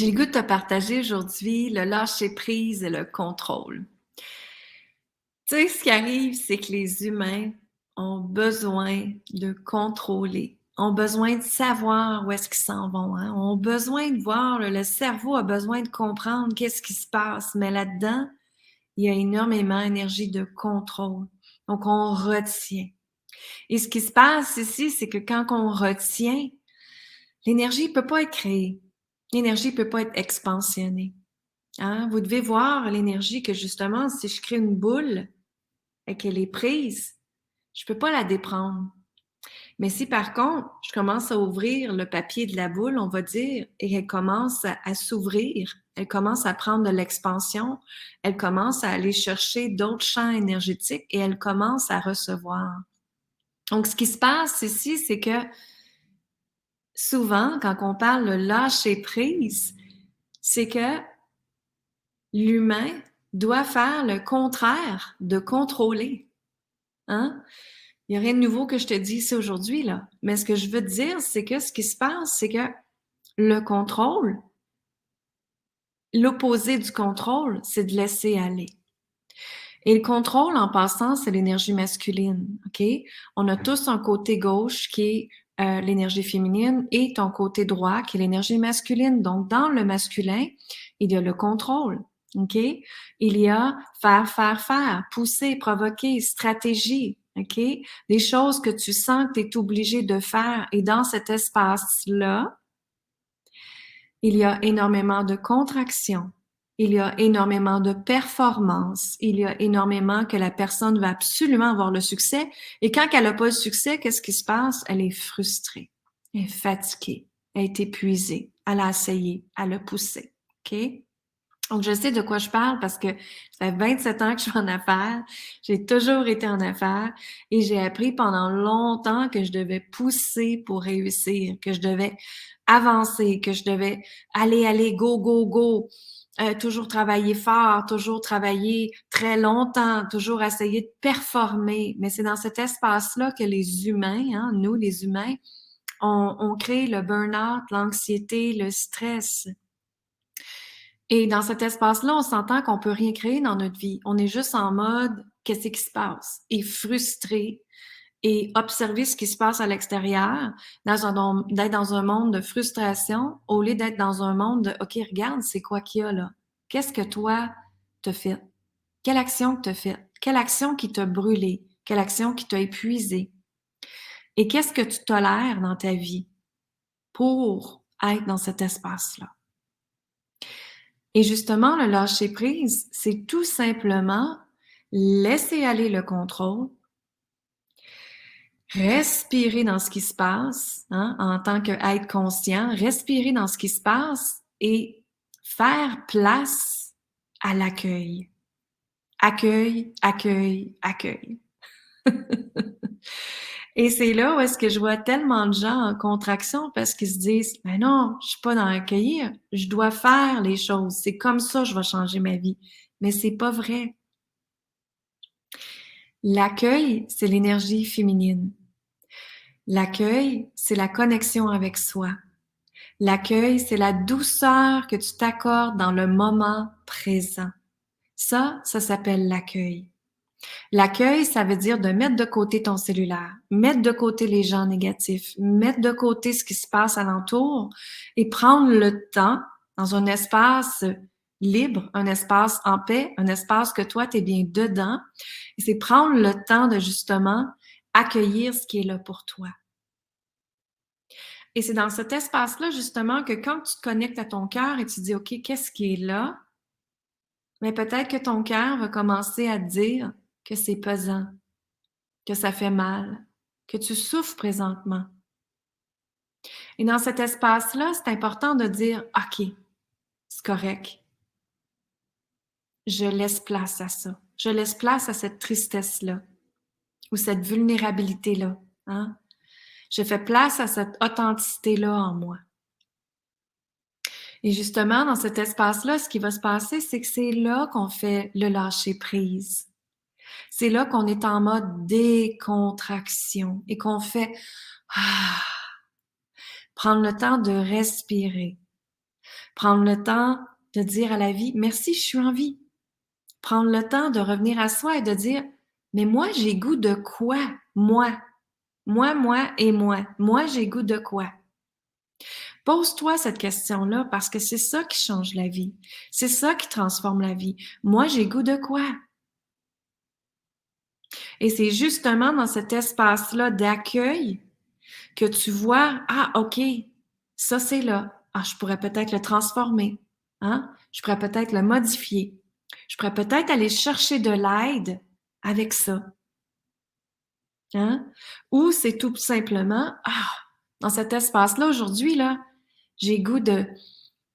J'ai le goût de te partager aujourd'hui le lâcher-prise et le contrôle. Tu sais, ce qui arrive, c'est que les humains ont besoin de contrôler, ont besoin de savoir où est-ce qu'ils s'en vont, hein? Ont besoin de voir, le cerveau a besoin de comprendre qu'est-ce qui se passe, mais là-dedans, il y a énormément d'énergie de contrôle. Donc, on retient. Et ce qui se passe ici, c'est que quand on retient, l'énergie ne peut pas être créée. L'énergie ne peut pas être expansionnée. Hein? Vous devez voir l'énergie que justement, si je crée une boule et qu'elle est prise, je peux pas la déprendre. Mais si par contre, je commence à ouvrir le papier de la boule, on va dire, et elle commence à s'ouvrir, elle commence à prendre de l'expansion, elle commence à aller chercher d'autres champs énergétiques et elle commence à recevoir. Donc, ce qui se passe ici, c'est que souvent, quand on parle de lâcher prise, c'est que l'humain doit faire le contraire de contrôler. Hein? Il n'y a rien de nouveau que je te dis ici aujourd'hui, là. Mais ce que je veux te dire, c'est que ce qui se passe, c'est que le contrôle, l'opposé du contrôle, c'est de laisser aller. Et le contrôle, en passant, c'est l'énergie masculine, OK? On a tous un côté gauche qui est l'énergie féminine et ton côté droit qui est l'énergie masculine. Donc, dans le masculin, il y a le contrôle, OK? Il y a faire, pousser, provoquer, stratégie, OK? Des choses que tu sens que tu es obligé de faire. Et dans cet espace-là, il y a énormément de contraction. Il y a énormément de performance. Il y a énormément que la personne va absolument avoir le succès. Et quand elle n'a pas le succès, qu'est-ce qui se passe? Elle est frustrée. Elle est fatiguée. Elle est épuisée. Elle a essayé. Elle a poussé. OK? Donc, je sais de quoi je parle parce que ça fait 27 ans que je suis en affaires. J'ai toujours été en affaires et j'ai appris pendant longtemps que je devais pousser pour réussir, que je devais avancer, que je devais aller, go, go, go. Toujours travailler fort, toujours travailler très longtemps, toujours essayer de performer. Mais c'est dans cet espace-là que les humains, hein, nous les humains, on crée le burn-out, l'anxiété, le stress. Et dans cet espace-là, on s'entend qu'on peut rien créer dans notre vie. On est juste en mode qu'est-ce qui se passe et frustré et observer ce qui se passe à l'extérieur, d'être dans un monde de frustration au lieu d'être dans un monde de OK, regarde, c'est quoi qu'il y a là? Qu'est-ce que toi t'as fait? Quelle action que t'as fait? Quelle action qui t'a brûlé? Quelle action qui t'a épuisé? Et qu'est-ce que tu tolères dans ta vie pour être dans cet espace-là? Et justement, le lâcher prise, c'est tout simplement laisser aller le contrôle, respirer dans ce qui se passe, hein, en tant qu'être conscient, respirer dans ce qui se passe et faire place à l'accueil. Accueil, accueil, accueil. Et c'est là où est-ce que je vois tellement de gens en contraction parce qu'ils se disent, ben non, je suis pas dans l'accueillir, je dois faire les choses, c'est comme ça que je vais changer ma vie. Mais c'est pas vrai. L'accueil, c'est l'énergie féminine. L'accueil, c'est la connexion avec soi. L'accueil, c'est la douceur que tu t'accordes dans le moment présent. Ça s'appelle l'accueil. L'accueil, ça veut dire de mettre de côté ton cellulaire, mettre de côté les gens négatifs, mettre de côté ce qui se passe alentour et prendre le temps dans un espace libre, un espace en paix, un espace que toi, tu es bien dedans. Et c'est prendre le temps de justement accueillir ce qui est là pour toi. Et c'est dans cet espace-là, justement, que quand tu te connectes à ton cœur et tu dis, OK, qu'est-ce qui est là? Mais peut-être que ton cœur va commencer à te dire que c'est pesant, que ça fait mal, que tu souffres présentement. Et dans cet espace-là, c'est important de dire, OK, c'est correct. Je laisse place à ça. Je laisse place à cette tristesse-là ou cette vulnérabilité-là. Hein? Je fais place à cette authenticité-là en moi. Et justement, dans cet espace-là, ce qui va se passer, c'est que c'est là qu'on fait le lâcher-prise. C'est là qu'on est en mode décontraction et qu'on fait prendre le temps de respirer. Prendre le temps de dire à la vie: «Merci, je suis en vie». Prendre le temps de revenir à soi et de dire: «Mais moi, j'ai goût de quoi? Moi. Moi et moi. Moi, j'ai goût de quoi?» Pose-toi cette question-là parce que c'est ça qui change la vie. C'est ça qui transforme la vie. Moi, j'ai goût de quoi? Et c'est justement dans cet espace-là d'accueil que tu vois, ah, OK, ça c'est là. Ah, je pourrais peut-être le transformer. Hein? Je pourrais peut-être le modifier. Je pourrais peut-être aller chercher de l'aide avec ça. Hein? Ou c'est tout simplement, ah, dans cet espace-là aujourd'hui, là, j'ai goût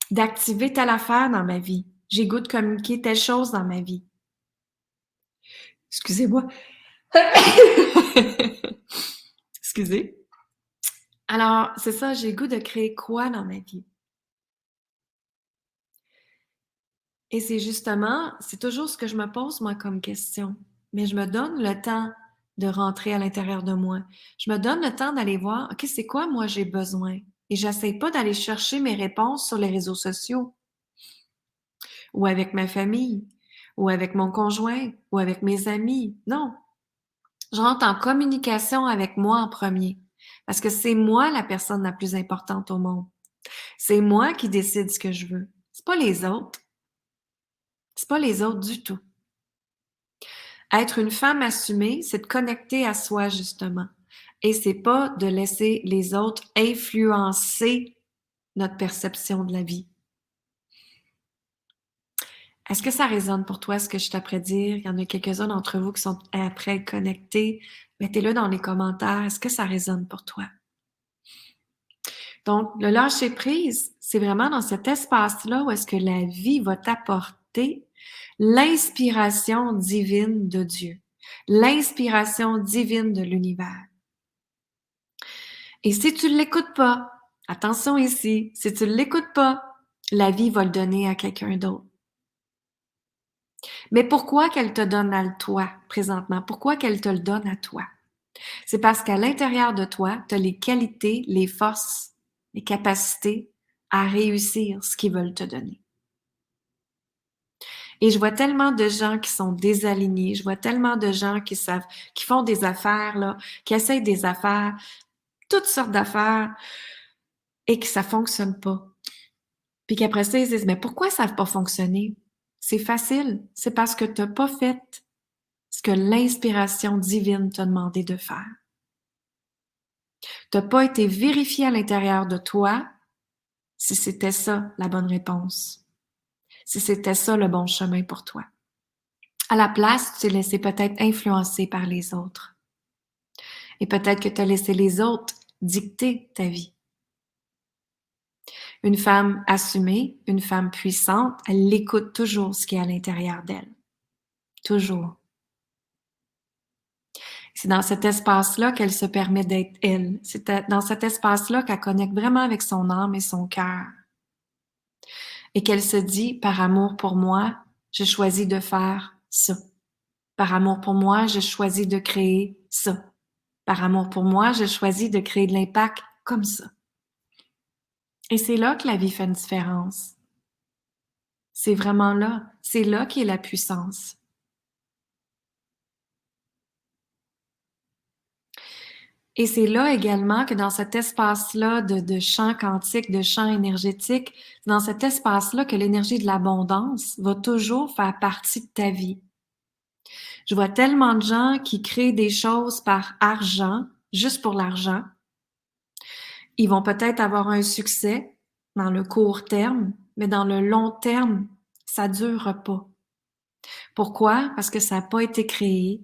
d'activer telle affaire dans ma vie. J'ai goût de communiquer telle chose dans ma vie. Excusez-moi. Excusez. Alors, c'est ça, j'ai goût de créer quoi dans ma vie? Et c'est justement, c'est toujours ce que je me pose, moi, comme question. Mais je me donne le temps de rentrer à l'intérieur de moi. Je me donne le temps d'aller voir, OK, c'est quoi, moi, j'ai besoin? Et j'essaie pas d'aller chercher mes réponses sur les réseaux sociaux, ou avec ma famille, ou avec mon conjoint, ou avec mes amis. Non. Je rentre en communication avec moi en premier. Parce que c'est moi la personne la plus importante au monde. C'est moi qui décide ce que je veux. C'est pas les autres. C'est pas les autres du tout. Être une femme assumée, c'est de connecter à soi, justement. Et c'est pas de laisser les autres influencer notre perception de la vie. Est-ce que ça résonne pour toi, ce que je t'apprends à dire? Il y en a quelques-uns d'entre vous qui sont après connectés. Mettez-le dans les commentaires. Est-ce que ça résonne pour toi? Donc, le lâcher prise, c'est vraiment dans cet espace-là où est-ce que la vie va t'apporter l'inspiration divine de Dieu, l'inspiration divine de l'univers. Et si tu ne l'écoutes pas, attention ici, si tu ne l'écoutes pas, la vie va le donner à quelqu'un d'autre. Mais pourquoi qu'elle te donne à toi présentement? Pourquoi qu'elle te le donne à toi? C'est parce qu'à l'intérieur de toi, tu as les qualités, les forces, les capacités à réussir ce qu'ils veulent te donner. Et je vois tellement de gens qui sont désalignés, je vois tellement de gens qui savent, qui font des affaires, là, qui essayent des affaires, toutes sortes d'affaires, et que ça fonctionne pas. Puis qu'après ça, ils se disent, mais pourquoi ça n'a pas fonctionné? C'est facile, c'est parce que tu n'as pas fait ce que l'inspiration divine t'a demandé de faire. Tu n'as pas été vérifié à l'intérieur de toi si c'était ça la bonne réponse, si c'était ça le bon chemin pour toi. À la place, tu t'es laissé peut-être influencer par les autres. Et peut-être que tu as laissé les autres dicter ta vie. Une femme assumée, une femme puissante, elle écoute toujours ce qui est à l'intérieur d'elle. Toujours. C'est dans cet espace-là qu'elle se permet d'être elle. C'est dans cet espace-là qu'elle connecte vraiment avec son âme et son cœur. Et qu'elle se dit, par amour pour moi, je choisis de faire ça. Par amour pour moi, je choisis de créer ça. Par amour pour moi, je choisis de créer de l'impact comme ça. Et c'est là que la vie fait une différence. C'est vraiment là. C'est là qu'est la puissance. Et c'est là également que dans cet espace-là de champ quantique, de champ énergétique, dans cet espace-là que l'énergie de l'abondance va toujours faire partie de ta vie. Je vois tellement de gens qui créent des choses par argent, juste pour l'argent. Ils vont peut-être avoir un succès dans le court terme, mais dans le long terme, ça dure pas. Pourquoi? Parce que ça n'a pas été créé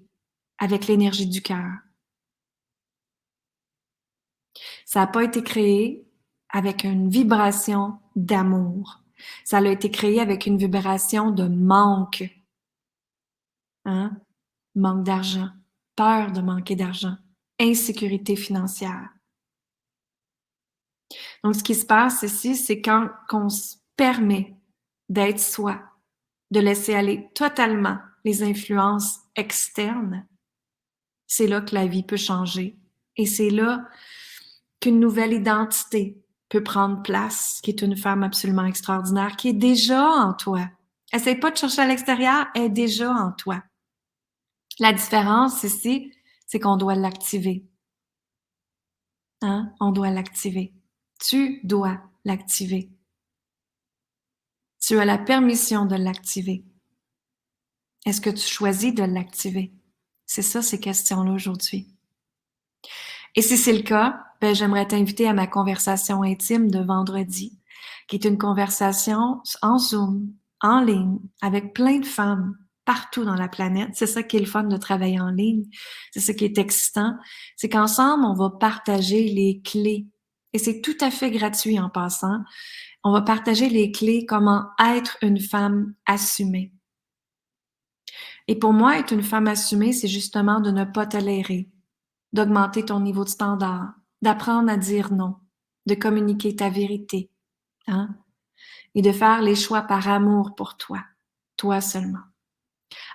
avec l'énergie du cœur. Ça n'a pas été créé avec une vibration d'amour. Ça a été créé avec une vibration de manque. Hein? Manque d'argent, peur de manquer d'argent, insécurité financière. Donc, ce qui se passe ici, c'est quand on se permet d'être soi, de laisser aller totalement les influences externes, c'est là que la vie peut changer. Et c'est là qu'une nouvelle identité peut prendre place, qui est une femme absolument extraordinaire, qui est déjà en toi. Essaye pas de chercher à l'extérieur, elle est déjà en toi. La différence ici, c'est qu'on doit l'activer. Hein? On doit l'activer. Tu dois l'activer. Tu as la permission de l'activer. Est-ce que tu choisis de l'activer? C'est ça ces questions-là aujourd'hui. Et si c'est le cas, ben, j'aimerais t'inviter à ma conversation intime de vendredi, qui est une conversation en Zoom, en ligne, avec plein de femmes partout dans la planète. C'est ça qui est le fun de travailler en ligne. C'est ça qui est excitant. C'est qu'ensemble, on va partager les clés. Et c'est tout à fait gratuit en passant. On va partager les clés comment être une femme assumée. Et pour moi, être une femme assumée, c'est justement de ne pas tolérer, d'augmenter ton niveau de standard, d'apprendre à dire non, de communiquer ta vérité, hein, et de faire les choix par amour pour toi seulement.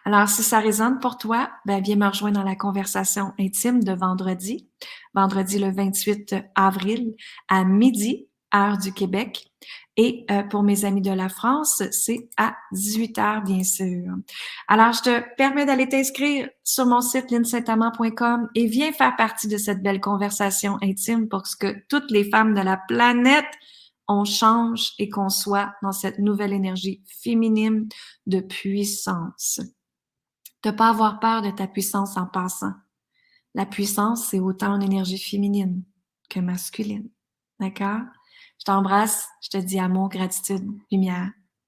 Alors, si ça résonne pour toi, ben, viens me rejoindre dans la conversation intime de vendredi le 28 avril à midi, heure du Québec. Et pour mes amis de la France, c'est à 18h, bien sûr. Alors, je te permets d'aller t'inscrire sur mon site linsaintamant.com et viens faire partie de cette belle conversation intime pour que toutes les femmes de la planète, on change et qu'on soit dans cette nouvelle énergie féminine de puissance. De pas avoir peur de ta puissance en passant. La puissance, c'est autant une énergie féminine que masculine. D'accord? Je t'embrasse, je te dis amour, gratitude, lumière.